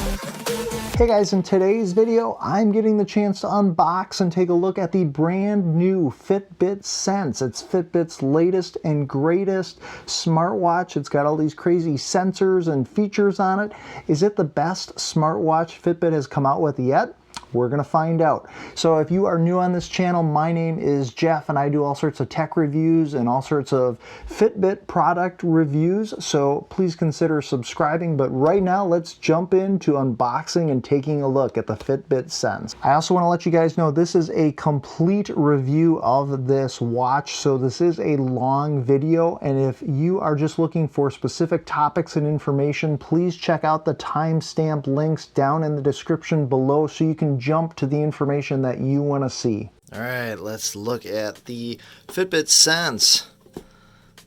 Hey guys, in today's video, I'm getting the chance to unbox and take a look at the brand new Fitbit Sense. It's Fitbit's latest and greatest smartwatch. It's got all these crazy sensors and features on it. Is it the best smartwatch Fitbit has come out with yet? We're gonna find out. So if you are new on this channel, my name is Jeff and I do all sorts of tech reviews and all sorts of Fitbit product reviews. So please consider subscribing. But right now, let's jump into unboxing and taking a look at the Fitbit Sense. I also wanna let you guys know this is a complete review of this watch. So this is a long video. And if you are just looking for specific topics and information, please check out the timestamp links down in the description below so you can jump to the information that you want to see. All right, let's look at the Fitbit Sense.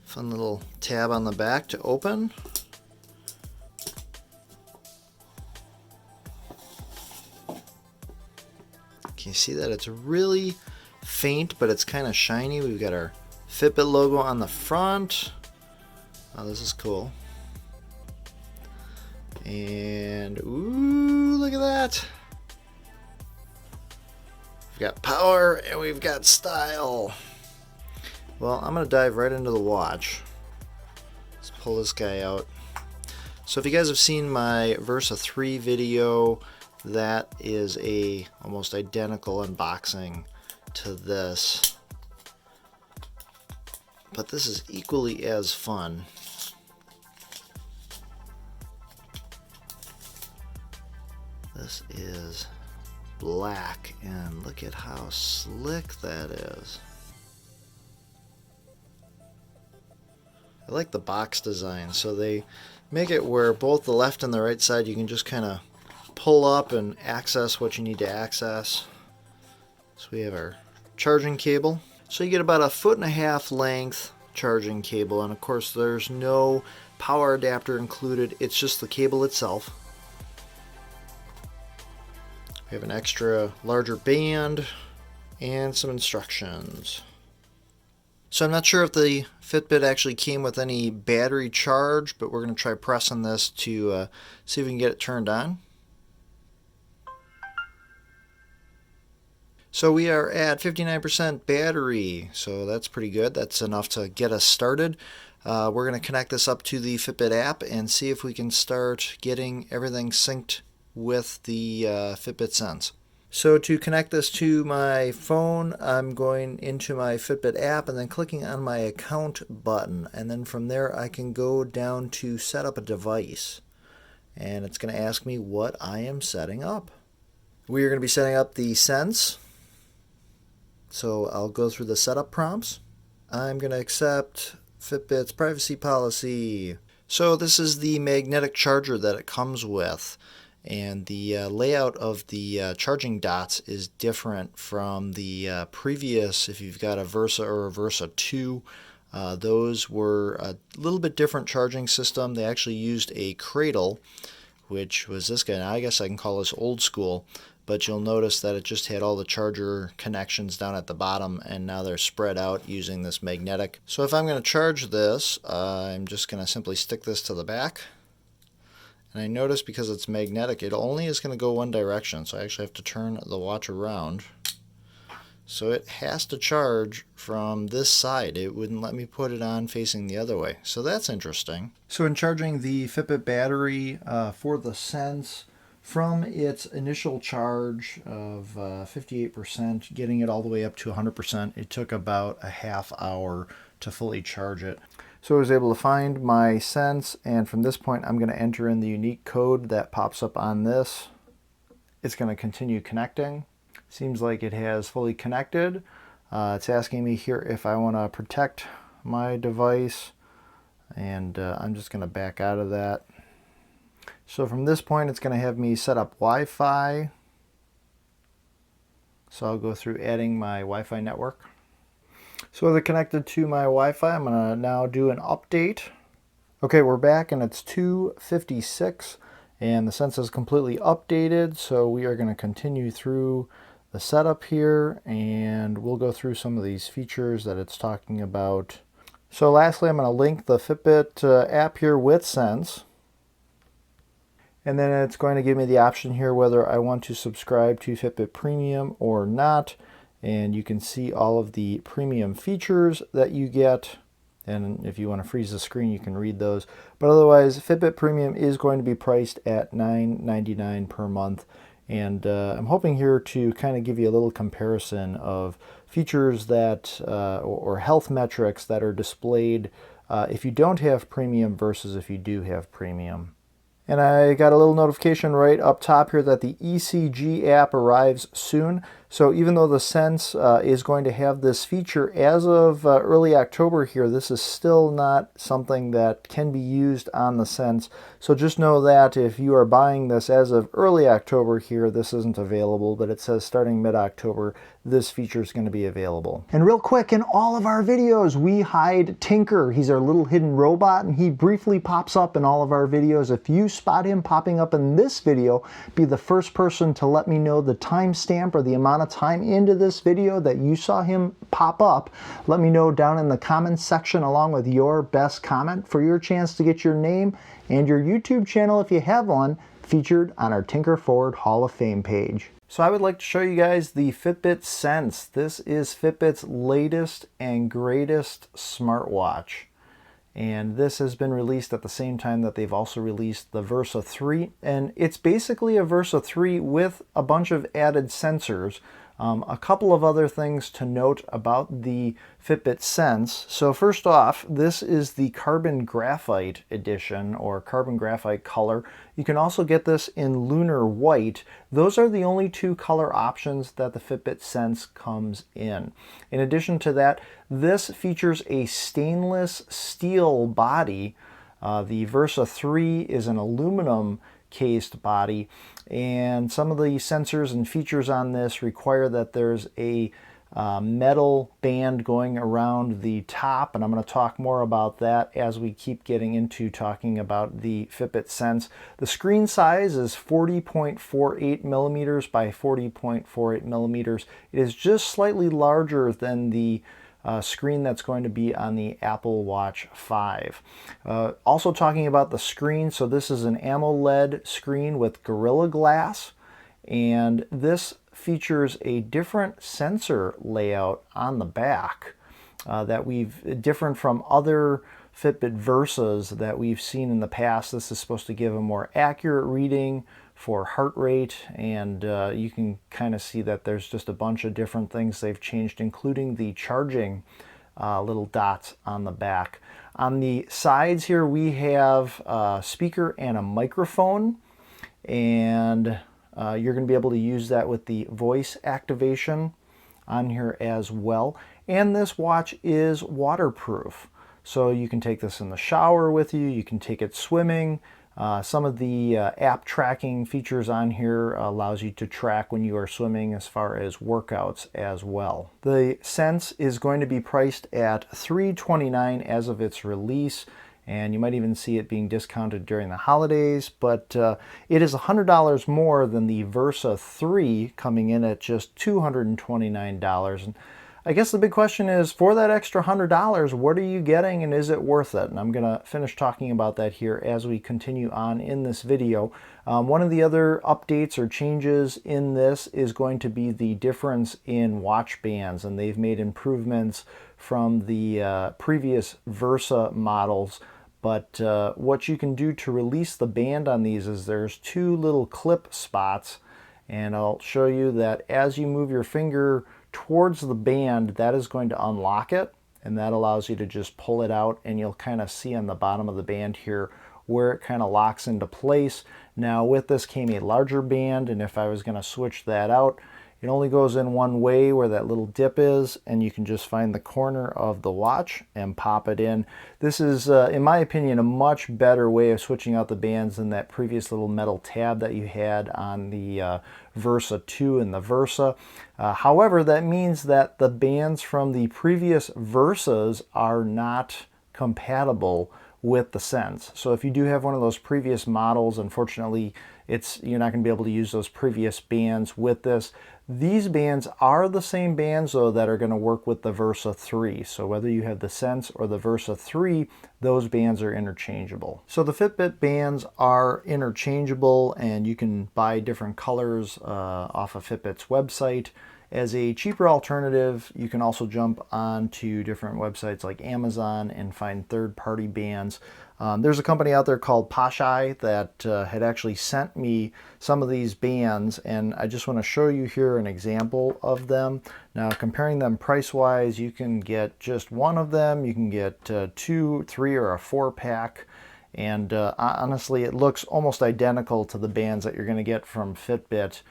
Fun little tab on the back to open. Can you see that? It's really faint, but it's kind of shiny. We've got our Fitbit logo on the front. Oh, this is cool. And ooh, look at that. We've got power and we've got style. Well, I'm gonna dive right into the watch. Let's pull this guy out. So if you guys have seen my Versa 3 video, that is a almost identical unboxing to this. But this is equally as fun. This is black and look at how slick that is. I like the box design, so they make it where both the left and the right side you can just kind of pull up and access what you need to access. So we have our charging cable. So you get about 1.5 foot length charging cable, and of course there's no power adapter included, it's just the cable itself. We have an extra larger band and some instructions. So I'm not sure if the Fitbit actually came with any battery charge, but we're going to try pressing this to see if we can get it turned on. So we are at 59% battery, so that's pretty good. That's enough to get us started. We're going to connect this up to the Fitbit app and see if we can start getting everything synced with the Fitbit Sense. So to connect this to my phone, I'm going into my Fitbit app and then clicking on my account button, and then from there I can go down to set up a device, and it's going to ask me what I am setting up. We are going to be setting up the Sense, so I'll go through the setup prompts. I'm going to accept Fitbit's privacy policy. So this is the magnetic charger that it comes with. And the layout of the charging dots is different from the previous. If you've got a Versa or a Versa 2, those were a little bit different charging system. They actually used a cradle, which was this guy. Now I guess I can call this old school, but you'll notice that it just had all the charger connections down at the bottom, and now they're spread out using this magnetic. So if I'm going to charge this, I'm just going to simply stick this to the back. And I notice because it's magnetic, it only is going to go one direction, so I actually have to turn the watch around. So it has to charge from this side. It wouldn't let me put it on facing the other way. So that's interesting. So in charging the Fitbit battery for the Sense, from its initial charge of 58%, getting it all the way up to 100%, it took about a half hour to fully charge it. So I was able to find my Sense, and from this point I'm going to enter in the unique code that pops up on this. It's going to continue connecting. Seems like it has fully connected. It's asking me here if I want to protect my device, and I'm just going to back out of that. So from this point it's going to have me set up Wi-Fi. So I'll go through adding my Wi-Fi network. So with it connected to my Wi-Fi, I'm going to now do an update. Okay, we're back and it's 2:56 and the Sense is completely updated. So we are going to continue through the setup here and we'll go through some of these features that it's talking about. So lastly, I'm going to link the Fitbit app here with Sense. And then it's going to give me the option here whether I want to subscribe to Fitbit Premium or not. And you can see all of the premium features that you get. And if you want to freeze the screen, you can read those. But otherwise, Fitbit Premium is going to be priced at $9.99 per month. And I'm hoping here to kind of give you a little comparison of features that, or health metrics that are displayed if you don't have premium versus if you do have premium. And I got a little notification right up top here that the ECG app arrives soon. So even though the Sense is going to have this feature as of early October here, this is still not something that can be used on the Sense. So just know that if you are buying this as of early October here, this isn't available, but it says starting mid-October, this feature is going to be available. And real quick, in all of our videos, we hide Tinker. He's our little hidden robot, and he briefly pops up in all of our videos. If you spot him popping up in this video, be the first person to let me know the timestamp or the amount of time into this video that you saw him pop up. Let me know down in the comments section along with your best comment for your chance to get your name and your YouTube channel, if you have one, featured on our Tinker Forward Hall of Fame page. So I would like to show you guys the Fitbit Sense. This is Fitbit's latest and greatest smartwatch. And this has been released at the same time that they've also released the Versa 3. And it's basically a Versa 3 with a bunch of added sensors. A couple of other things to note about the Fitbit Sense. So first off, this is the carbon graphite edition, or carbon graphite color. You can also get this in lunar white. Those are the only two color options that the Fitbit Sense comes in. In addition to that, this features a stainless steel body. The Versa 3 is an aluminum cased body, and some of the sensors and features on this require that there's a metal band going around the top, and I'm going to talk more about that as we keep getting into talking about the Fitbit Sense. The screen size is 40.48 millimeters by 40.48 millimeters. It is just slightly larger than the screen that's going to be on the Apple Watch 5. Also talking about the screen, so this is an AMOLED screen with Gorilla Glass, and this features a different sensor layout on the back different from other Fitbit Versas that we've seen in the past. This is supposed to give a more accurate reading for heart rate, and you can kind of see that there's just a bunch of different things they've changed, including the charging little dots on the back. On the sides here we have a speaker and a microphone, and you're going to be able to use that with the voice activation on here as well. And this watch is waterproof, so you can take this in the shower with you, you can take it swimming. Some of the app tracking features on here allows you to track when you are swimming as far as workouts as well. The Sense is going to be priced at $329 as of its release, and you might even see it being discounted during the holidays, but it is $100 more than the Versa 3, coming in at just $229. And I guess the big question is, for that extra $100, what are you getting, and is it worth it? And I'm going to finish talking about that here as we continue on in this video. One of the other updates or changes in this is going to be the difference in watch bands, and they've made improvements from the previous Versa models. But what you can do to release the band on these is there's two little clip spots, and I'll show you that as you move your finger towards the band, that is going to unlock it, and that allows you to just pull it out, and you'll kind of see on the bottom of the band here where it kind of locks into place. Now with this came a larger band, and if I was going to switch that out, it only goes in one way where that little dip is, and you can just find the corner of the watch and pop it in. This is, in my opinion, a much better way of switching out the bands than that previous little metal tab that you had on the Versa 2 and the Versa. However, that means that the bands from the previous Versas are not compatible with the Sense. So if you do have one of those previous models, unfortunately, you're not going to be able to use those previous bands with this. These bands are the same bands, though, that are going to work with the Versa 3. So whether you have the Sense or the Versa 3, those bands are interchangeable. So the Fitbit bands are interchangeable, and you can buy different colors off of Fitbit's website. As a cheaper alternative, you can also jump onto different websites like Amazon and find third-party bands. There's a company out there called Poshai that had actually sent me some of these bands, and I just want to show you here an example of them. Now, comparing them price-wise, you can get just one of them, you can get 2, 3, or a 4-pack. And honestly, it looks almost identical to the bands that you're going to get from Fitbit.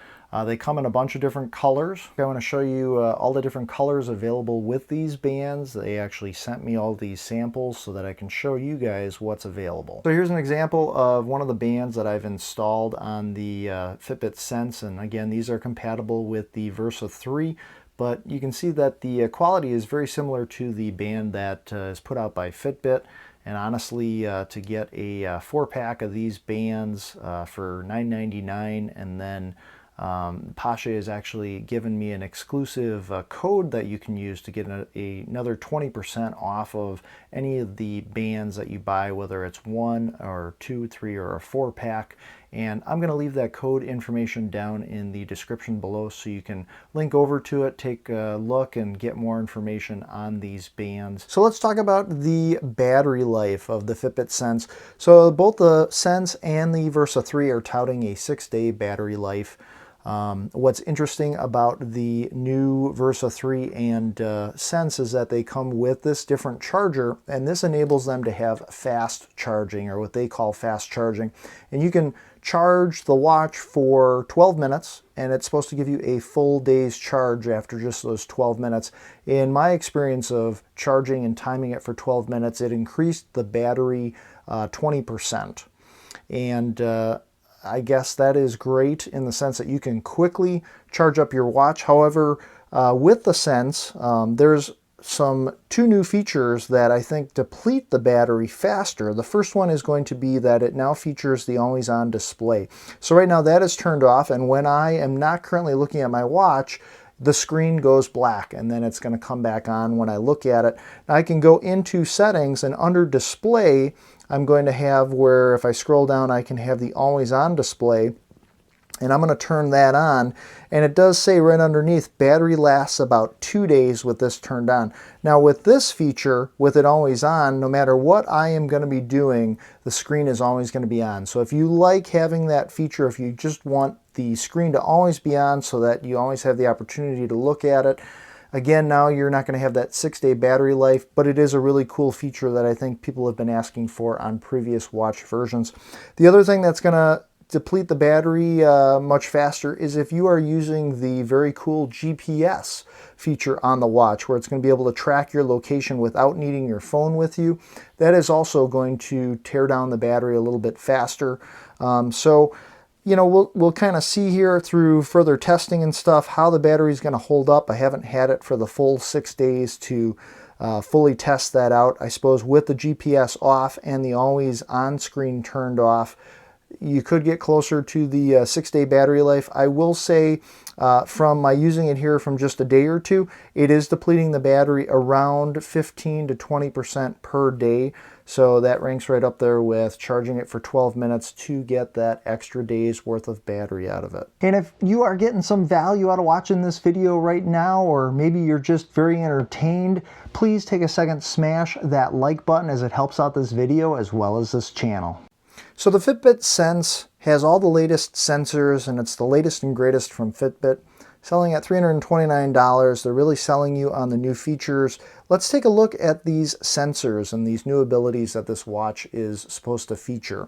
They come in a bunch of different colors. I want to show you all the different colors available with these bands. They actually sent me all these samples so that I can show you guys what's available. So here's an example of one of the bands that I've installed on the Fitbit Sense. And again, these are compatible with the Versa 3. But you can see that the quality is very similar to the band that is put out by Fitbit. And honestly, to get a 4-pack of these bands for $9.99, and then Pasha has actually given me an exclusive code that you can use to get another 20% off of any of the bands that you buy, whether it's 1 or 2, 3, or a 4-pack. And I'm going to leave that code information down in the description below so you can link over to it, take a look, and get more information on these bands. So let's talk about the battery life of the Fitbit Sense. So both the Sense and the Versa 3 are touting a 6-day battery life. What's interesting about the new Versa 3 and Sense is that they come with this different charger, and this enables them to have fast charging, or what they call fast charging. And you can charge the watch for 12 minutes, and it's supposed to give you a full day's charge after just those 12 minutes. In my experience of charging and timing it for 12 minutes, it increased the battery 20%. And I guess that is great in the sense that you can quickly charge up your watch. However, with the Sense, there's two new features that I think deplete the battery faster. The first one is going to be that it now features the always-on display. So right now that is turned off, and when I am not currently looking at my watch, the screen goes black, and then it's going to come back on when I look at it. Now I can go into settings, and under display, I'm going to have where if I scroll down, I can have the always-on display, and I'm going to turn that on, and it does say right underneath, battery lasts about 2 days with this turned on. Now with this feature, with it always on, no matter what I am going to be doing, the screen is always going to be on. So if you like having that feature, if you just want the screen to always be on so that you always have the opportunity to look at it, again, now you're not going to have that 6-day battery life, but it is a really cool feature that I think people have been asking for on previous watch versions. The other thing that's going to deplete the battery much faster is if you are using the very cool GPS feature on the watch, where it's going to be able to track your location without needing your phone with you. That is also going to tear down the battery a little bit faster. So you know, we'll kind of see here through further testing and stuff how the battery is going to hold up. I haven't had it for the full 6 days to fully test that out. I suppose with the GPS off and the always on screen turned off, you could get closer to the 6-day battery life. I will say from my using it here from just a day or two, it is depleting the battery around 15 to 20% per day. So that ranks right up there with charging it for 12 minutes to get that extra day's worth of battery out of it. And if you are getting some value out of watching this video right now, or maybe you're just very entertained, please take a second, smash that like button, as it helps out this video as well as this channel. So the Fitbit Sense has all the latest sensors, and it's the latest and greatest from Fitbit. Selling at $329. They're really selling you on the new features. Let's take a look at these sensors and these new abilities that this watch is supposed to feature.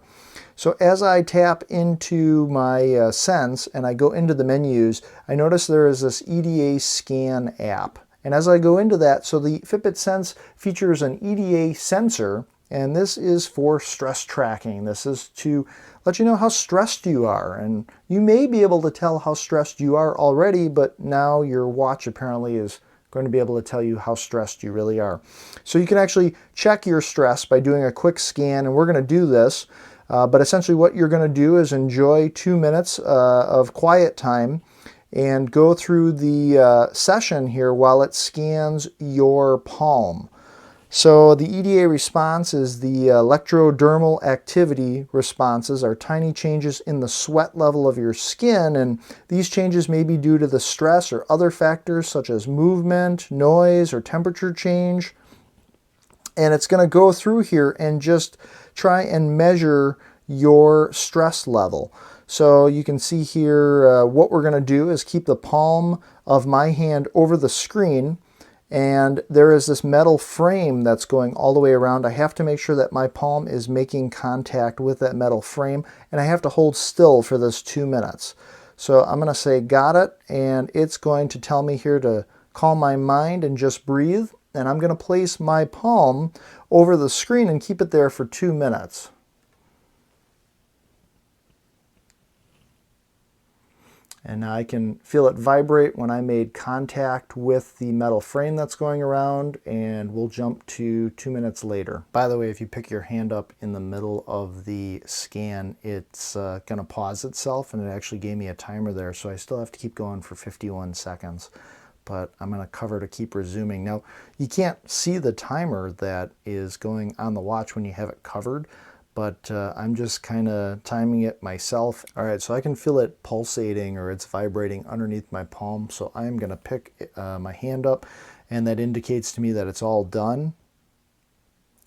So as I tap into my Sense and I go into the menus, I notice there is this EDA scan app. And as I go into that, so the Fitbit Sense features an EDA sensor, and this is for stress tracking. This is to let you know how stressed you are. And you may be able to tell how stressed you are already, but now your watch apparently is going to be able to tell you how stressed you really are. So you can actually check your stress by doing a quick scan, and we're going to do this. But essentially what you're going to do is enjoy 2 minutes of quiet time and go through the session here while it scans your palm. So the EDA response is the electrodermal activity responses are tiny changes in the sweat level of your skin, and these changes may be due to the stress or other factors such as movement, noise, or temperature change. And it's going to go through here and just try and measure your stress level. So you can see here what we're going to do is keep the palm of my hand over the screen, and there is this metal frame that's going all the way around. I have to make sure that my palm is making contact with that metal frame, and I have to hold still for this 2 minutes. So I'm going to say got it, and it's going to tell me here to calm my mind and just breathe. And I'm going to place my palm over the screen and keep it there for 2 minutes. And now I can feel it vibrate when I made contact with the metal frame that's going around, and we'll jump to 2 minutes later. By the way, if you pick your hand up in the middle of the scan, it's going to pause itself, and it actually gave me a timer there, so I still have to keep going for 51 seconds. But I'm going to cover to keep resuming. Now, you can't see the timer that is going on the watch when you have it covered, but I'm just kind of timing it myself. All right, so I can feel it pulsating, or it's vibrating underneath my palm. So I'm going to pick my hand up, and that indicates to me that it's all done.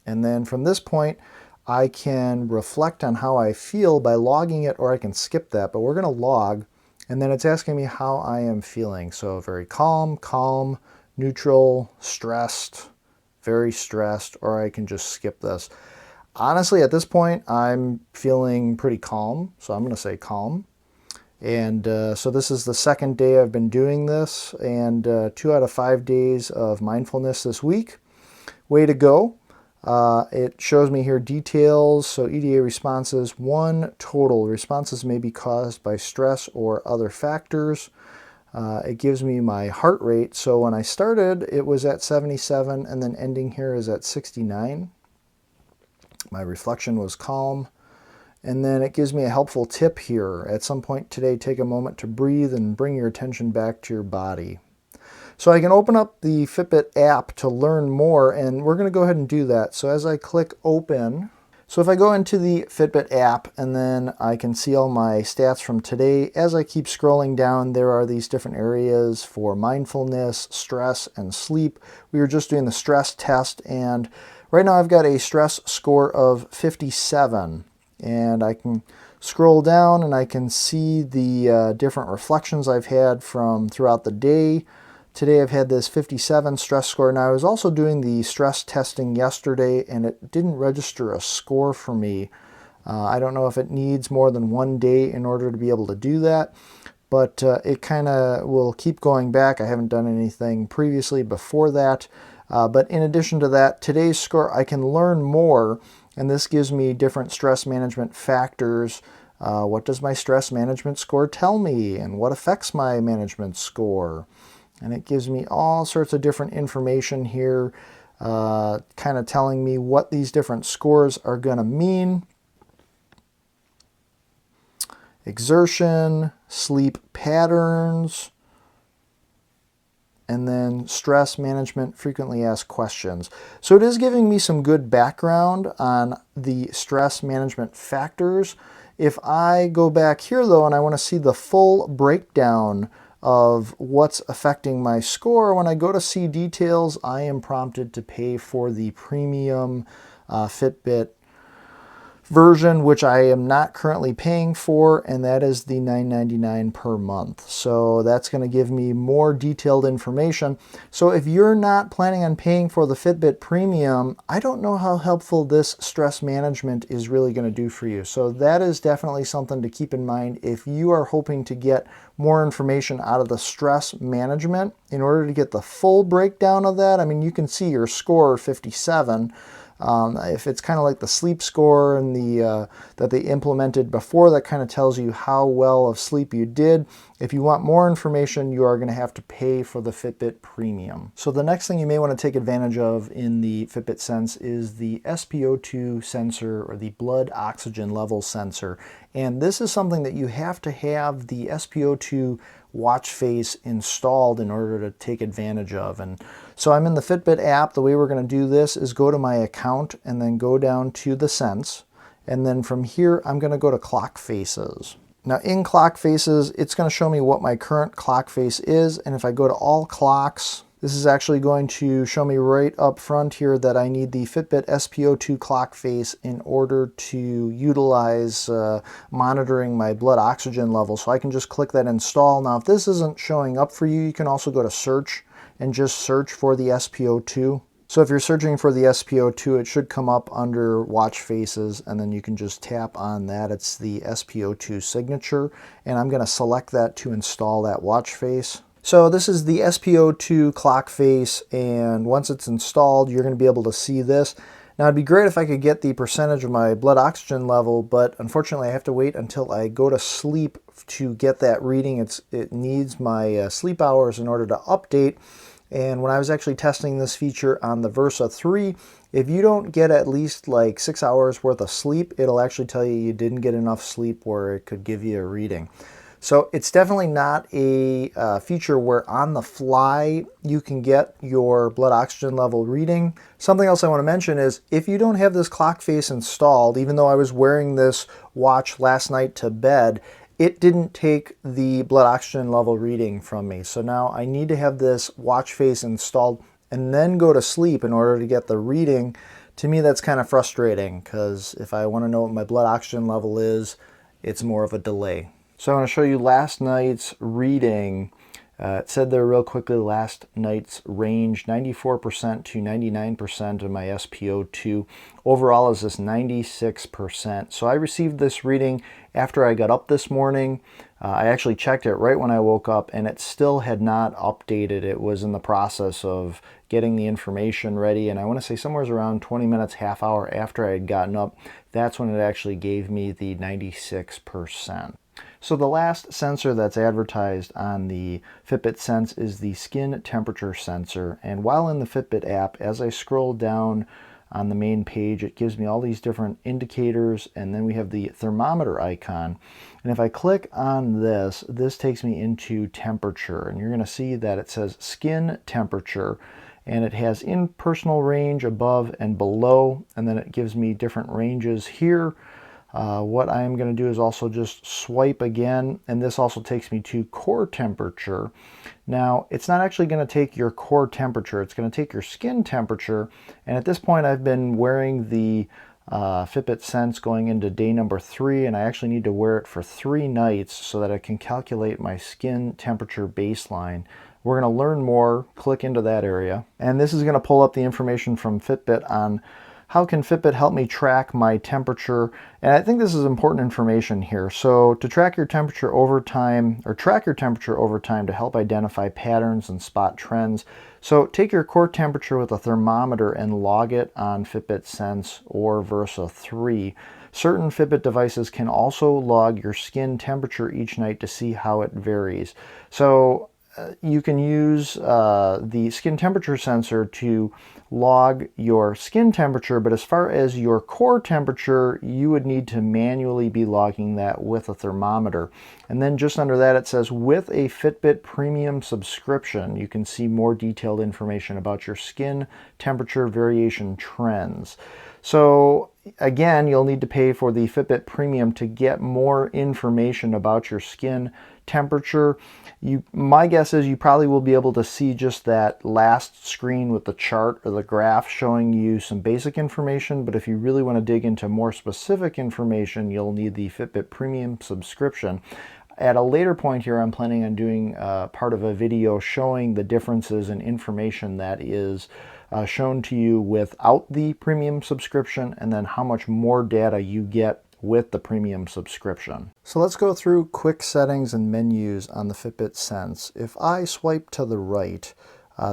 And then from this point, I can reflect on how I feel by logging it, or I can skip that, but we're going to log. And then it's asking me how I am feeling. So very calm, calm, neutral, stressed, very stressed, or I can just skip this. Honestly, at this point, I'm feeling pretty calm, so I'm going to say calm. And so this is the second day I've been doing this, and 2 out of 5 days of mindfulness this week. Way to go. It shows me here details, so EDA responses, 1 total. Responses may be caused by stress or other factors. It gives me my heart rate, so when I started it was at 77, and then ending here is at 69. My reflection was calm. And then it gives me a helpful tip here. At some point today, take a moment to breathe and bring your attention back to your body. So I can open up the Fitbit app to learn more, and we're going to go ahead and do that. So as I click open, so if I go into the Fitbit app, and then I can see all my stats from today. As I keep scrolling down, there are these different areas for mindfulness, stress, and sleep. We were just doing the stress test, and right now I've got a stress score of 57, and I can scroll down and I can see the different reflections I've had from throughout the day. Today I've had this 57 stress score. Now I was also doing the stress testing yesterday, and it didn't register a score for me. I don't know if it needs more than 1 day in order to be able to do that, but it kind of will keep going back. I haven't done anything previously before that. But in addition to that, today's score, I can learn more, and this gives me different stress management factors. What does my stress management score tell me, and what affects my management score? And it gives me all sorts of different information here, kind of telling me what these different scores are going to mean. Exertion, sleep patterns, and then stress management, frequently asked questions. So it is giving me some good background on the stress management factors. If I go back here though, and I want to see the full breakdown of what's affecting my score, when I go to see details, I am prompted to pay for the premium Fitbit version, which I am not currently paying for, and that is the $9.99 per month. So that's going to give me more detailed information. So if you're not planning on paying for the Fitbit Premium, I don't know how helpful this stress management is really going to do for you. So that is definitely something to keep in mind if you are hoping to get more information out of the stress management. In order to get the full breakdown of that, I mean, you can see your score 57. If it's kind of like the sleep score and the that they implemented before, that kind of tells you how well of sleep you did. If you want more information, you are going to have to pay for the Fitbit Premium. So the next thing you may want to take advantage of in the Fitbit Sense is the SpO2 sensor, or the blood oxygen level sensor. And this is something that you have to have the SpO2 watch face installed in order to take advantage of. And so I'm in the Fitbit app. The way we're going to do this is go to my account and then go down to the Sense. And then from here, I'm going to go to clock faces. Now in clock faces, it's going to show me what my current clock face is. And if I go to all clocks, this is actually going to show me right up front here that I need the Fitbit SpO2 clock face in order to utilize monitoring my blood oxygen level. So I can just click that install. Now if this isn't showing up for you, you can also go to search and just search for the SpO2. So if you're searching for the SpO2, it should come up under watch faces, and then you can just tap on that. It's the SpO2 signature, and I'm going to select that to install that watch face. So this is the SpO2 clock face, and once it's installed, you're going to be able to see this. Now it'd be great if I could get the percentage of my blood oxygen level, but unfortunately I have to wait until I go to sleep to get that reading. It needs my sleep hours in order to update. And when I was actually testing this feature on the Versa 3, if you don't get at least like 6 hours worth of sleep, it'll actually tell you you didn't get enough sleep where it could give you a reading. So it's definitely not a feature where on the fly you can get your blood oxygen level reading. Something else I want to mention is if you don't have this clock face installed, even though I was wearing this watch last night to bed, it didn't take the blood oxygen level reading from me. So now I need to have this watch face installed and then go to sleep in order to get the reading. To me, that's kind of frustrating because if I want to know what my blood oxygen level is, it's more of a delay. So I want to show you last night's reading. It said there real quickly, last night's range, 94% to 99% of my SpO2. Overall is this 96%. So I received this reading after I got up this morning. I actually checked it right when I woke up, and it still had not updated. It was in the process of getting the information ready, and I want to say somewhere around 20 minutes, half hour after I had gotten up, that's when it actually gave me the 96%. So the last sensor that's advertised on the Fitbit Sense is the skin temperature sensor. And while in the Fitbit app, as I scroll down on the main page, it gives me all these different indicators, and then we have the thermometer icon. And if I click on this, this takes me into temperature, and you're going to see that it says skin temperature, and it has impersonal range above and below, and then it gives me different ranges here. What I'm going to do is also just swipe again, and this also takes me to core temperature. Now, it's not actually going to take your core temperature, it's going to take your skin temperature, and at this point I've been wearing the Fitbit Sense going into day number 3, and I actually need to wear it for 3 nights so that I can calculate my skin temperature baseline. We're going to learn more, click into that area, and this is going to pull up the information from Fitbit on how can Fitbit help me track my temperature? And I think this is important information here. So to track your temperature over time, or track your temperature over time to help identify patterns and spot trends. So take your core temperature with a thermometer and log it on Fitbit Sense or Versa 3. Certain Fitbit devices can also log your skin temperature each night to see how it varies. So you can use the skin temperature sensor to log your skin temperature, but as far as your core temperature, you would need to manually be logging that with a thermometer. And then just under that it says, with a Fitbit Premium subscription, you can see more detailed information about your skin temperature variation trends. So again, you'll need to pay for the Fitbit Premium to get more information about your skin temperature. My guess is you probably will be able to see just that last screen with the chart or the graph showing you some basic information, but if you really want to dig into more specific information, you'll need the Fitbit Premium subscription. At a later point here, I'm planning on doing part of a video showing the differences in information that is shown to you without the premium subscription, and then how much more data you get with the premium subscription. So let's go through quick settings and menus on the Fitbit Sense. If I swipe to the right,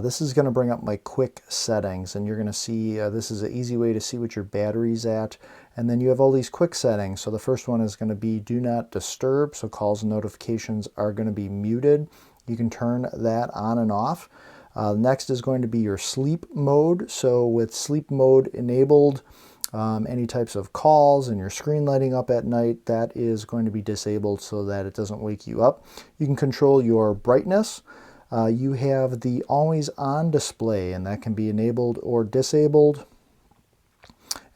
This is going to bring up my quick settings, and you're going to see this is an easy way to see what your battery's at. And then you have all these quick settings. So the first one is going to be do not disturb, so calls and notifications are going to be muted. You can turn that on and off. Next is going to be your sleep mode. So with sleep mode enabled, any types of calls and your screen lighting up at night, that is going to be disabled so that it doesn't wake you up. You can control your brightness. You have the always on display, and that can be enabled or disabled.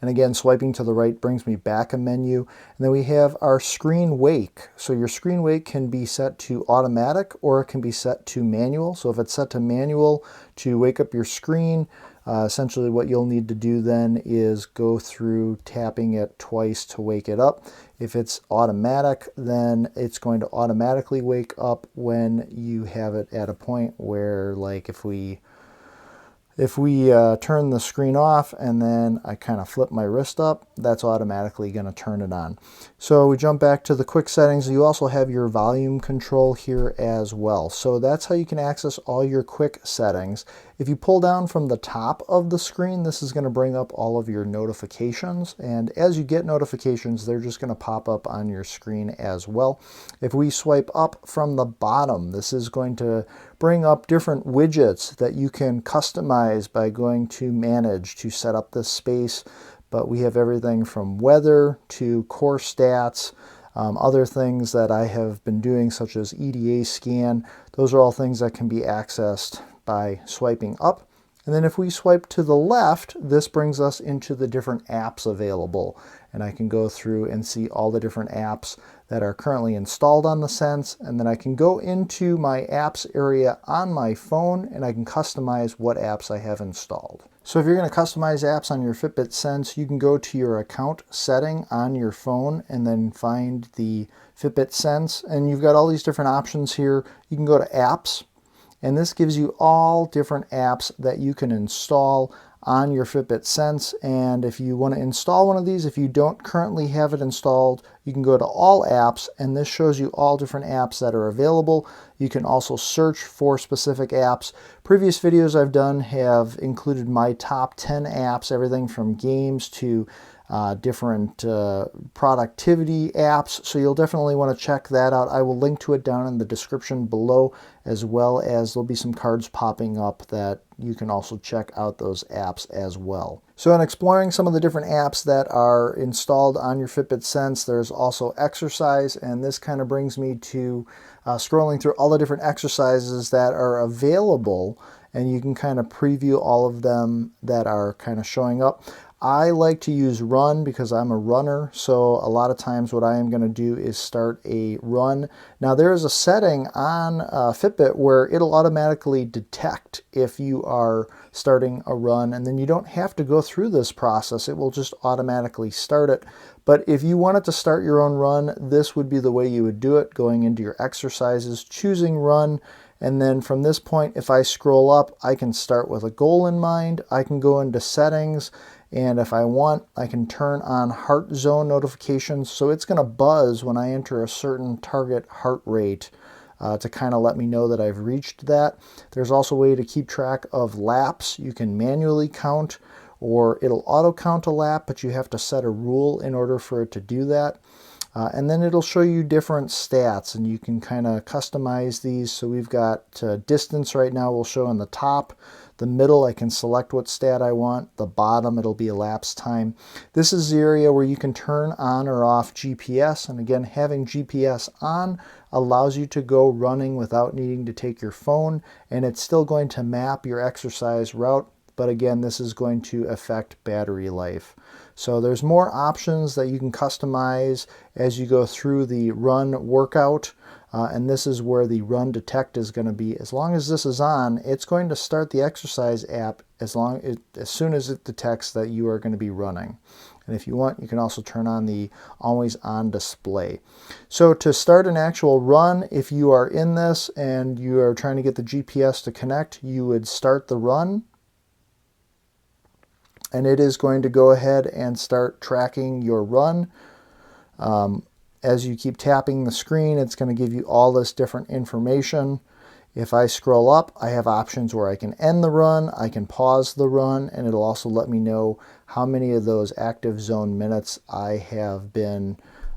And again, swiping to the right brings me back a menu. And then we have our screen wake. So your screen wake can be set to automatic or it can be set to manual. So if it's set to manual to wake up your screen, essentially what you'll need to do then is go through tapping it twice to wake it up. If it's automatic, then it's going to automatically wake up when you have it at a point where, like, if we turn the screen off and then I kind of flip my wrist up, that's automatically going to turn it on. So we jump back to the quick settings. You also have your volume control here as well. So that's how you can access all your quick settings. If you pull down from the top of the screen, this is going to bring up all of your notifications. And as you get notifications, they're just going to pop up on your screen as well. If we swipe up from the bottom, this is going to bring up different widgets that you can customize by going to manage to set up this space. But we have everything from weather to core stats, other things that I have been doing, such as EDA scan. Those are all things that can be accessed by swiping up. And then if we swipe to the left, this brings us into the different apps available. And I can go through and see all the different apps that are currently installed on the Sense. And then I can go into my apps area on my phone and I can customize what apps I have installed. So if you're going to customize apps on your Fitbit Sense, you can go to your account setting on your phone and then find the Fitbit Sense. And you've got all these different options here. You can go to apps. And this gives you all different apps that you can install on your Fitbit Sense. And if you want to install one of these, if you don't currently have it installed, you can go to all apps, and this shows you all different apps that are available. You can also search for specific apps. Previous videos I've done have included my top 10 apps, everything from games to different productivity apps, so you'll definitely want to check that out. I will link to it down in the description below, as well as there'll be some cards popping up that you can also check out those apps as well. So in exploring some of the different apps that are installed on your Fitbit Sense, there's also exercise, and this kind of brings me to scrolling through all the different exercises that are available, and you can kind of preview all of them that are kind of showing up. I like to use run because I'm a runner, so a lot of times what I am going to do is start a run. Now there is a setting on Fitbit where it'll automatically detect if you are starting a run, and then you don't have to go through this process. It will just automatically start it. But if you wanted to start your own run, this would be the way you would do it, going into your exercises, choosing run, and then from this point, if I scroll up, I can start with a goal in mind. I can go into settings, and if I want, I can turn on heart zone notifications. So it's going to buzz when I enter a certain target heart rate to kind of let me know that I've reached that. There's also a way to keep track of laps. You can manually count, or it'll auto count a lap, but you have to set a rule in order for it to do that. And then it'll show you different stats, and you can kind of customize these. So we've got distance right now will show on the top. The middle, I can select what stat I want. The bottom, it'll be elapsed time. This is the area where you can turn on or off GPS. And again, having GPS on allows you to go running without needing to take your phone, and it's still going to map your exercise route. But again, this is going to affect battery life. So there's more options that you can customize as you go through the run workout. And this is where the run detect is going to be. As long as this is on, it's going to start the exercise app as soon as it detects that you are going to be running. And if you want, you can also turn on the always on display. So to start an actual run, if you are in this and you are trying to get the GPS to connect, you would start the run. And it is going to go ahead and start tracking your run. As you keep tapping the screen, it's going to give you all this different information. If I scroll up, I have options where I can end the run, I can pause the run, and it'll also let me know how many of those active zone minutes I have been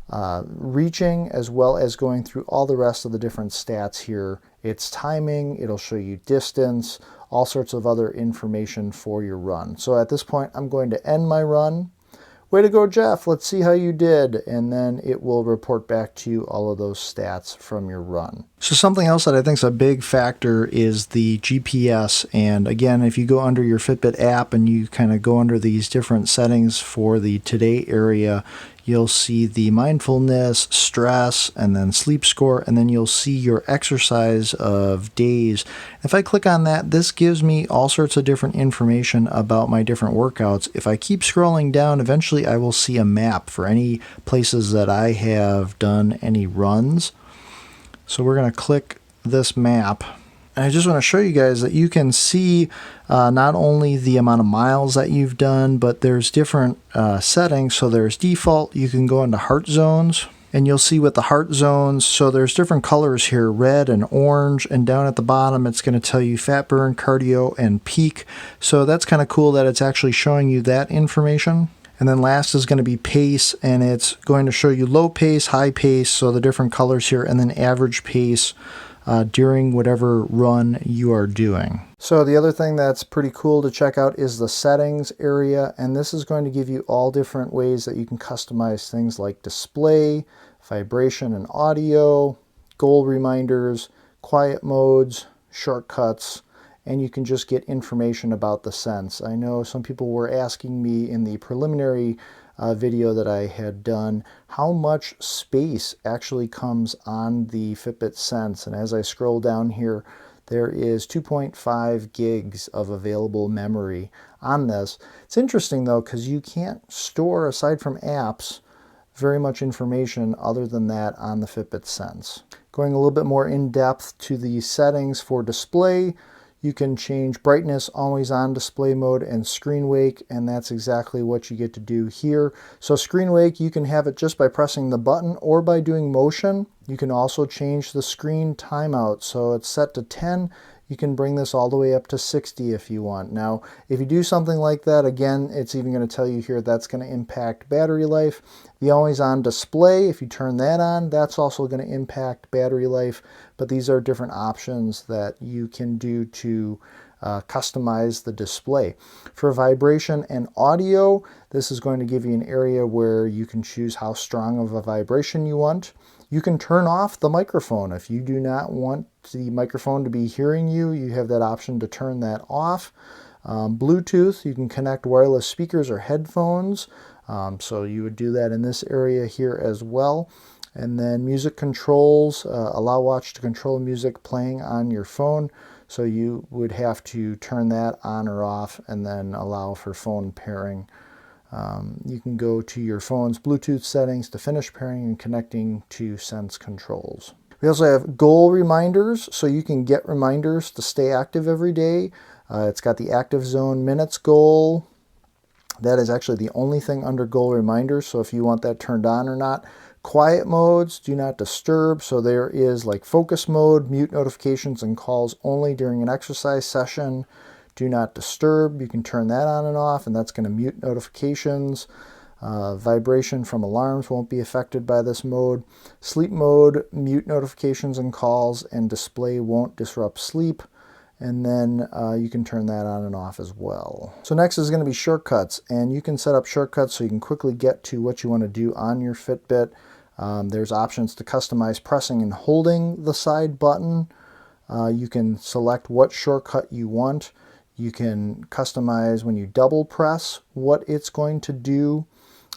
reaching, as well as going through all the rest of the different stats here. It's timing, it'll show you distance, all sorts of other information for your run. So at this point, I'm going to end my run. Way to go, Jeff. Let's see how you did. And then it will report back to you all of those stats from your run. So something else that I think is a big factor is the GPS. And again, if you go under your Fitbit app and you kind of go under these different settings for the today area, you'll see the mindfulness, stress, and then sleep score, and then you'll see your exercise of days. If I click on that, this gives me all sorts of different information about my different workouts. If I keep scrolling down, eventually I will see a map for any places that I have done any runs. So we're going to click this map. And I just want to show you guys that you can see not only the amount of miles that you've done, but there's different settings. So there's default, you can go into heart zones, and you'll see with the heart zones, so there's different colors here, red and orange, and down at the bottom it's going to tell you fat burn, cardio, and peak. So that's kind of cool that it's actually showing you that information. And then last is going to be pace, and it's going to show you low pace, high pace, so the different colors here, and then average pace during whatever run you are doing. So the other thing that's pretty cool to check out is the settings area, and this is going to give you all different ways that you can customize things like display, vibration and audio, goal reminders, quiet modes, shortcuts, and you can just get information about the Sense. I know some people were asking me in the preliminary video that I had done how much space actually comes on the Fitbit Sense, and as I scroll down here, there is 2.5 gigs of available memory on this. It's interesting though, because you can't store, aside from apps, very much information other than that on the Fitbit Sense. Going a little bit more in depth to the settings for display, you can change brightness, always on display mode, and screen wake, and that's exactly what you get to do here. So screen wake, you can have it just by pressing the button or by doing motion. You can also change the screen timeout. So it's set to 10. You can bring this all the way up to 60 if you want. Now, if you do something like that, again, it's even going to tell you here that's going to impact battery life. The always on display, if you turn that on, that's also going to impact battery life. But these are different options that you can do to customize the display. For vibration and audio, this is going to give you an area where you can choose how strong of a vibration you want. You can turn off the microphone. If you do not want the microphone to be hearing you, you have that option to turn that off. Bluetooth, you can connect wireless speakers or headphones. So you would do that in this area here as well. And then music controls, allow watch to control music playing on your phone. So you would have to turn that on or off and then allow for phone pairing. You can go to your phone's Bluetooth settings to finish pairing and connecting to Sense controls. We also have goal reminders, so you can get reminders to stay active every day. It's got the active zone minutes goal. That is actually the only thing under goal reminders, so if you want that turned on or not. Quiet modes, do not disturb, so there is like focus mode, mute notifications and calls only during an exercise session. Do not disturb, you can turn that on and off, and that's going to mute notifications. Vibration from alarms won't be affected by this mode. Sleep mode, mute notifications and calls, and display won't disrupt sleep. And then you can turn that on and off as well. So next is going to be shortcuts, and you can set up shortcuts so you can quickly get to what you want to do on your Fitbit. There's options to customize pressing and holding the side button. You can select what shortcut you want. You can customize when you double press what it's going to do.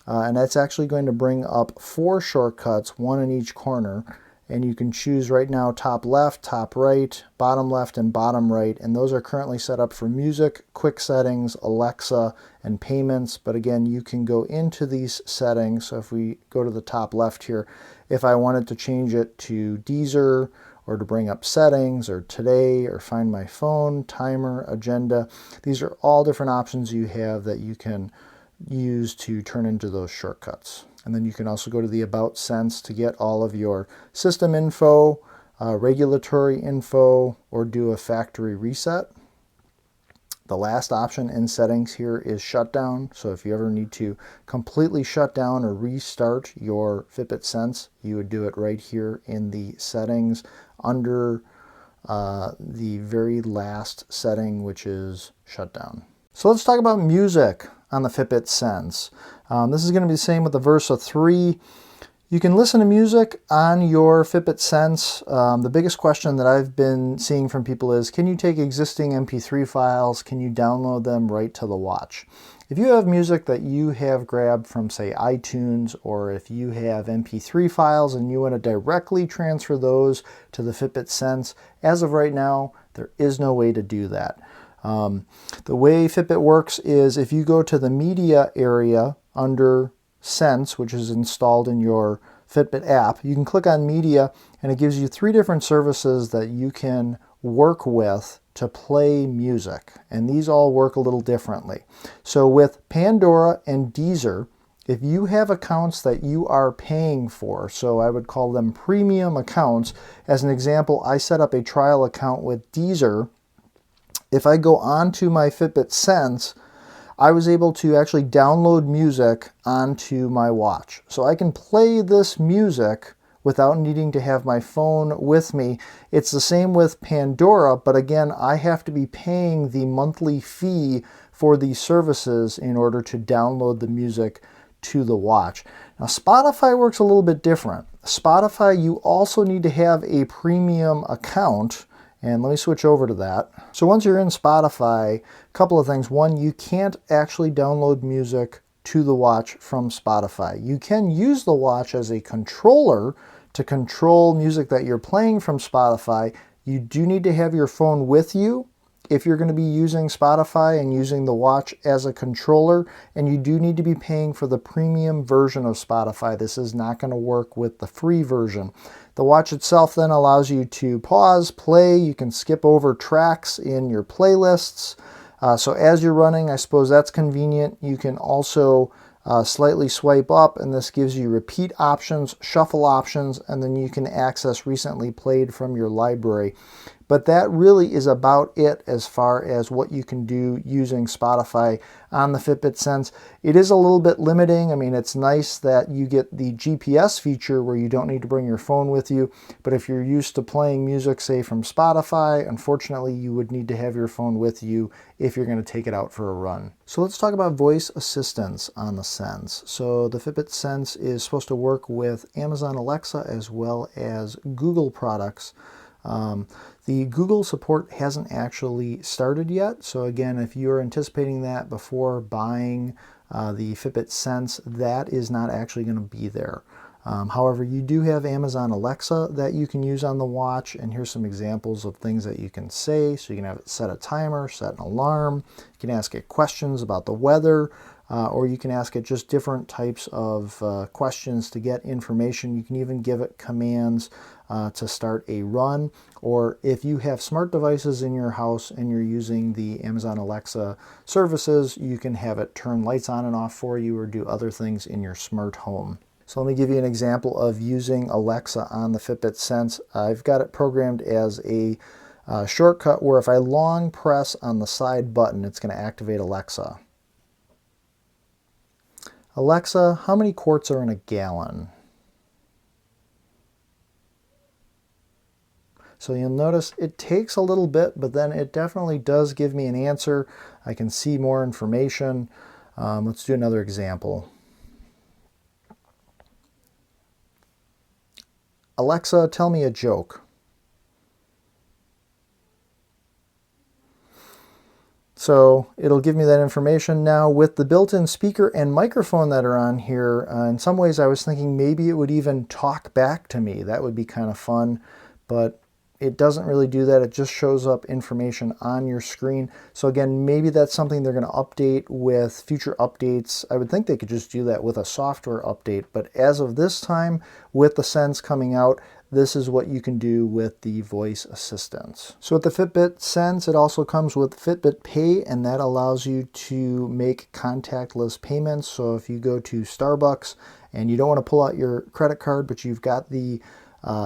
And that's actually going to bring up 4 shortcuts, one in each corner. And you can choose right now top left, top right, bottom left, and bottom right. And those are currently set up for music, quick settings, Alexa, and payments. But again, you can go into these settings. So if we go to the top left here, if I wanted to change it to Deezer, or to bring up settings, or today, or find my phone, timer, agenda, these are all different options you have that you can use to turn into those shortcuts. And then you can also go to the About Sense to get all of your system info, regulatory info, or do a factory reset. The last option in settings here is shutdown. So if you ever need to completely shut down or restart your Fitbit Sense, you would do it right here in the settings under the very last setting, which is shutdown. So let's talk about music on the Fitbit Sense. This is going to be the same with the Versa 3. You can listen to music on your Fitbit Sense. The biggest question that I've been seeing from people is, can you take existing MP3 files? Can you download them right to the watch? If you have music that you have grabbed from, say, iTunes, or if you have MP3 files and you want to directly transfer those to the Fitbit Sense, as of right now, there is no way to do that. The way Fitbit works is if you go to the media area under Sense, which is installed in your Fitbit app, you can click on media and it gives you 3 different services that you can work with to play music, and these all work a little differently. So with Pandora and Deezer, if you have accounts that you are paying for, so I would call them premium accounts. As an example, I set up a trial account with Deezer. If I go onto my Fitbit Sense, I was able to actually download music onto my watch. So I can play this music without needing to have my phone with me. It's the same with Pandora, but again, I have to be paying the monthly fee for these services in order to download the music to the watch. Now, Spotify works a little bit different. Spotify, you also need to have a premium account. And let me switch over to that. So once you're in Spotify, a couple of things. One, you can't actually download music to the watch from Spotify. You can use the watch as a controller to control music that you're playing from Spotify. You do need to have your phone with you if you're going to be using Spotify and using the watch as a controller, and you do need to be paying for the premium version of Spotify. This is not going to work with the free version. The watch itself then allows you to pause, play, you can skip over tracks in your playlists. So as you're running, I suppose that's convenient. You can also slightly swipe up, and this gives you repeat options, shuffle options, and then you can access recently played from your library. But that really is about it as far as what you can do using Spotify on the Fitbit Sense. It is a little bit limiting. I mean, it's nice that you get the GPS feature where you don't need to bring your phone with you. But if you're used to playing music, say from Spotify, unfortunately, you would need to have your phone with you if you're going to take it out for a run. So let's talk about voice assistants on the Sense. So the Fitbit Sense is supposed to work with Amazon Alexa as well as Google products. The Google support hasn't actually started yet. So again, if you're anticipating that before buying the Fitbit Sense, that is not actually going to be there. However, you do have Amazon Alexa that you can use on the watch, and here's some examples of things that you can say. So you can have it set a timer, set an alarm, you can ask it questions about the weather, or you can ask it just different types of questions to get information. You can even give it commands to start a run, or if you have smart devices in your house and you're using the Amazon Alexa services, you can have it turn lights on and off for you or do other things in your smart home. So let me give you an example of using Alexa on the Fitbit Sense. I've got it programmed as a shortcut where if I long press on the side button, it's going to activate Alexa. Alexa, how many quarts are in a gallon? So you'll notice it takes a little bit, but then it definitely does give me an answer. I can see more information. Let's do another example. Alexa, tell me a joke. So it'll give me that information. Now with the built-in speaker and microphone that are on here, in some ways I was thinking maybe it would even talk back to me. That would be kind of fun, but it doesn't really do that. It just shows up information on your screen. So again, maybe that's something they're going to update with future updates. I would think they could just do that with a software update. But as of this time, with the Sense coming out, this is what you can do with the voice assistants. So with the Fitbit Sense, it also comes with Fitbit Pay, and that allows you to make contactless payments. So if you go to Starbucks and you don't want to pull out your credit card, but you've got the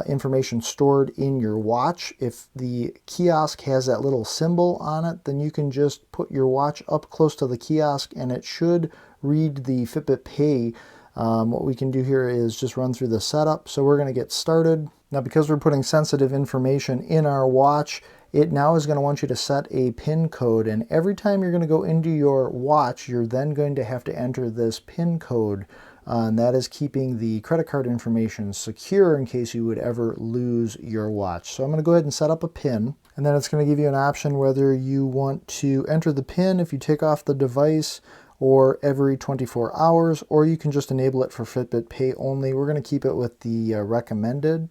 information stored in your watch. If the kiosk has that little symbol on it, then you can just put your watch up close to the kiosk and it should read the Fitbit Pay. What we can do here is just run through the setup. So we're going to get started. Now, because we're putting sensitive information in our watch, it now is going to want you to set a PIN code. And every time you're going to go into your watch, you're then going to have to enter this PIN code. And that is keeping the credit card information secure in case you would ever lose your watch. So I'm going to go ahead and set up a PIN. And then it's going to give you an option whether you want to enter the PIN if you take off the device or every 24 hours, or you can just enable it for Fitbit Pay only. We're going to keep it with the recommended.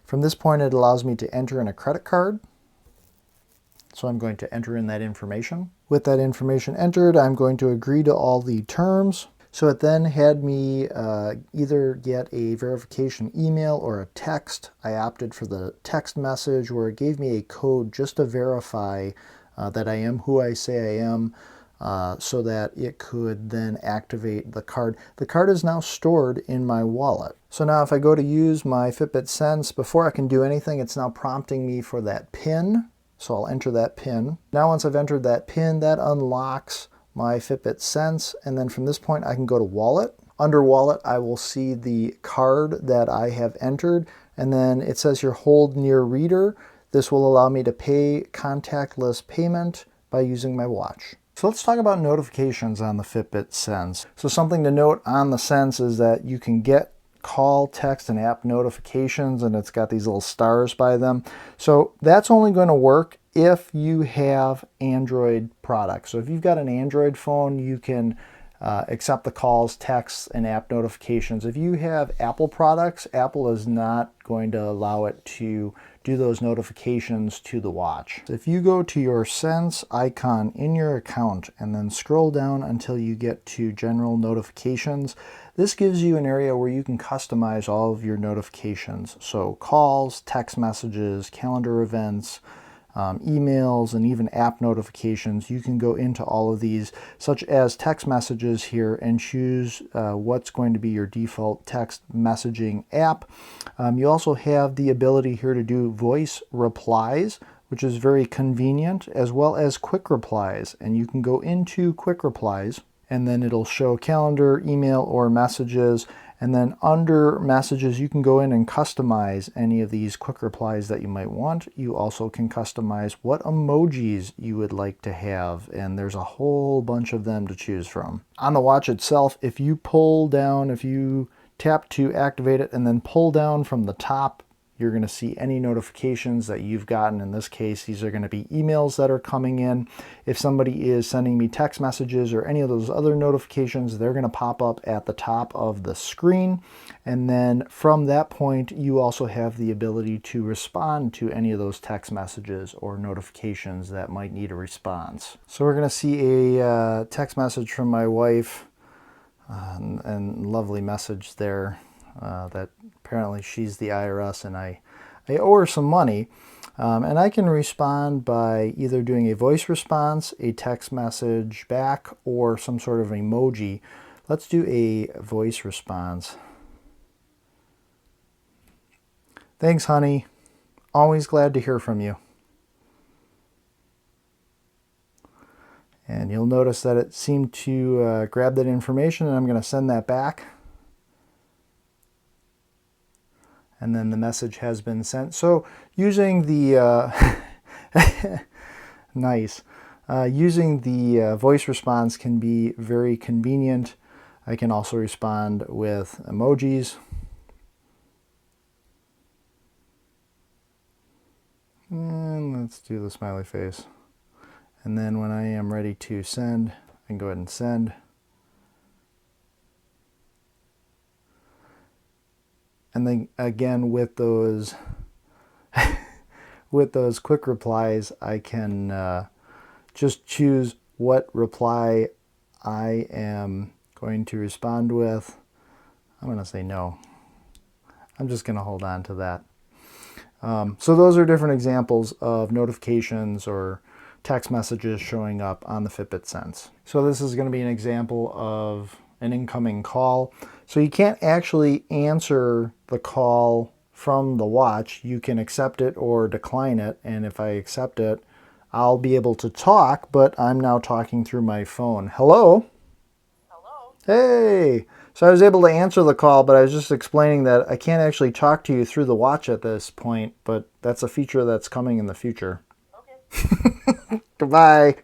From this point, it allows me to enter in a credit card. So I'm going to enter in that information. With that information entered, I'm going to agree to all the terms. So it then had me either get a verification email or a text. I opted for the text message where it gave me a code just to verify that I am who I say I am, so that it could then activate the card. The card is now stored in my wallet. So now if I go to use my Fitbit Sense, before I can do anything, it's now prompting me for that PIN. So I'll enter that PIN. Now once I've entered that PIN, that unlocks my Fitbit Sense, and then from this point I can go to Wallet. Under Wallet, I will see the card that I have entered, and then it says here hold near reader. This will allow me to pay contactless payment by using my watch. So let's talk about notifications on the Fitbit Sense. So something to note on the Sense is that you can get call, text, and app notifications, and it's got these little stars by them. So that's only going to work if you have Android products. So if you've got an Android phone, you can accept the calls, texts, and app notifications. If you have Apple products, Apple is not going to allow it to do those notifications to the watch. If you go to your Sense icon in your account and then scroll down until you get to General Notifications, this gives you an area where you can customize all of your notifications. So calls, text messages, calendar events, emails, and even app notifications. You can go into all of these, such as text messages here, and choose what's going to be your default text messaging app. You also have the ability here to do voice replies, which is very convenient, as well as quick replies. And you can go into quick replies, and then it'll show calendar, email, or messages. And then under messages, you can go in and customize any of these quick replies that you might want. You also can customize what emojis you would like to have, and there's a whole bunch of them to choose from. On the watch itself, if you pull down, if you tap to activate it and then pull down from the top, you're going to see any notifications that you've gotten. In this case, these are going to be emails that are coming in. If somebody is sending me text messages or any of those other notifications, they're going to pop up at the top of the screen. And then from that point, you also have the ability to respond to any of those text messages or notifications that might need a response. So we're going to see a text message from my wife, and lovely message there. That apparently she's the IRS and I owe her some money. And I can respond by either doing a voice response, a text message back, or some sort of emoji. Let's do a voice response. Thanks, honey. Always glad to hear from you. And you'll notice that it seemed to grab that information, and I'm going to send that back. And then the message has been sent. So using the nice, using the voice response can be very convenient. I can also respond with emojis. And let's do the smiley face. And then when I am ready to send, I can go ahead and send. And then again, with those with those quick replies, I can just choose what reply I am going to respond with. I'm going to say no. I'm just going to hold on to that. So those are different examples of notifications or text messages showing up on the Fitbit Sense. So this is going to be an example of an incoming call. So you can't actually answer the call from the watch, you can accept it or decline it. And if I accept it, I'll be able to talk, but I'm now talking through my phone. Hello? Hello? Hey! So I was able to answer the call, but I was just explaining that I can't actually talk to you through the watch at this point, but that's a feature that's coming in the future. Okay. Goodbye! Bye.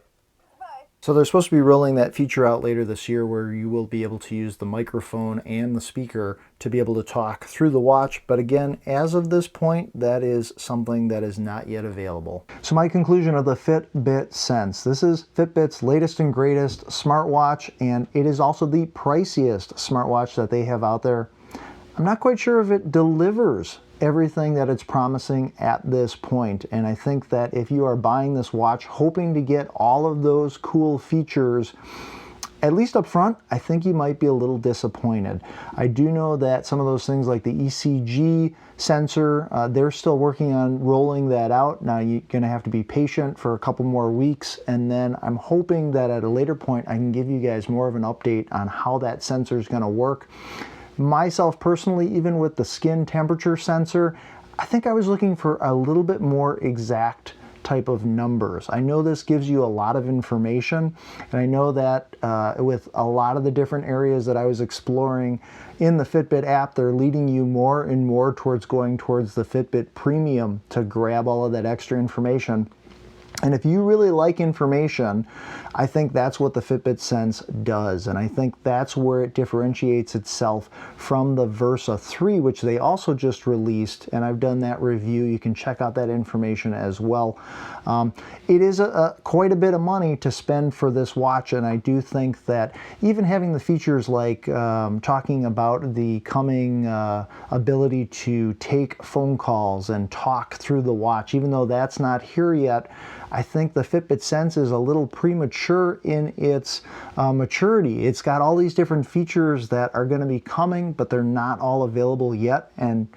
So they're supposed to be rolling that feature out later this year where you will be able to use the microphone and the speaker to be able to talk through the watch. But again, as of this point, that is something that is not yet available. So my conclusion of the Fitbit Sense. This is Fitbit's latest and greatest smartwatch, and it is also the priciest smartwatch that they have out there. I'm not quite sure if it delivers everything that it's promising at this point, and I think that if you are buying this watch hoping to get all of those cool features, at least up front, I think you might be a little disappointed. I do know that some of those things like the ECG sensor, they're still working on rolling that out. Now you're going to have to be patient for a couple more weeks, and then I'm hoping that at a later point I can give you guys more of an update on how that sensor is going to work. Myself personally, even with the skin temperature sensor, I think I was looking for a little bit more exact type of numbers. I know this gives you a lot of information, and I know that with a lot of the different areas that I was exploring in the Fitbit app, they're leading you more and more towards going towards the Fitbit Premium to grab all of that extra information. And if you really like information, I think that's what the Fitbit Sense does. And I think that's where it differentiates itself from the Versa 3, which they also just released. And I've done that review. You can check out that information as well. It is quite a bit of money to spend for this watch. And I do think that even having the features like talking about the coming ability to take phone calls and talk through the watch, even though that's not here yet, I think the Fitbit Sense is a little premature in its maturity. It's got all these different features that are going to be coming, but they're not all available yet. And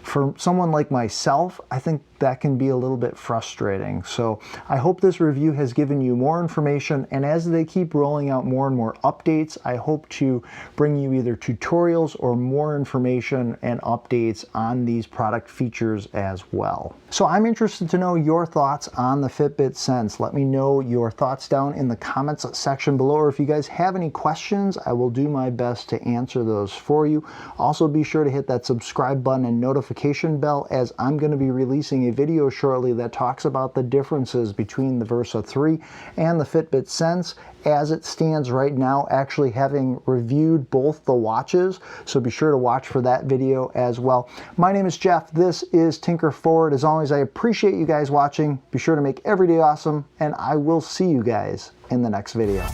for someone like myself, I think that can be a little bit frustrating. So I hope this review has given you more information, and as they keep rolling out more and more updates, I hope to bring you either tutorials or more information and updates on these product features as well. So I'm interested to know your thoughts on the Fitbit Sense. Let me know your thoughts down in the comments section below, or if you guys have any questions, I will do my best to answer those for you. Also, be sure to hit that subscribe button and notification bell, as I'm going to be releasing a video shortly that talks about the differences between the Versa 3 and the Fitbit Sense as it stands right now, actually having reviewed both the watches. So be sure to watch for that video as well. My name is Jeff. This is Tinker Forward. As always, I appreciate you guys watching. Be sure to make every day awesome, and I will see you guys in the next video.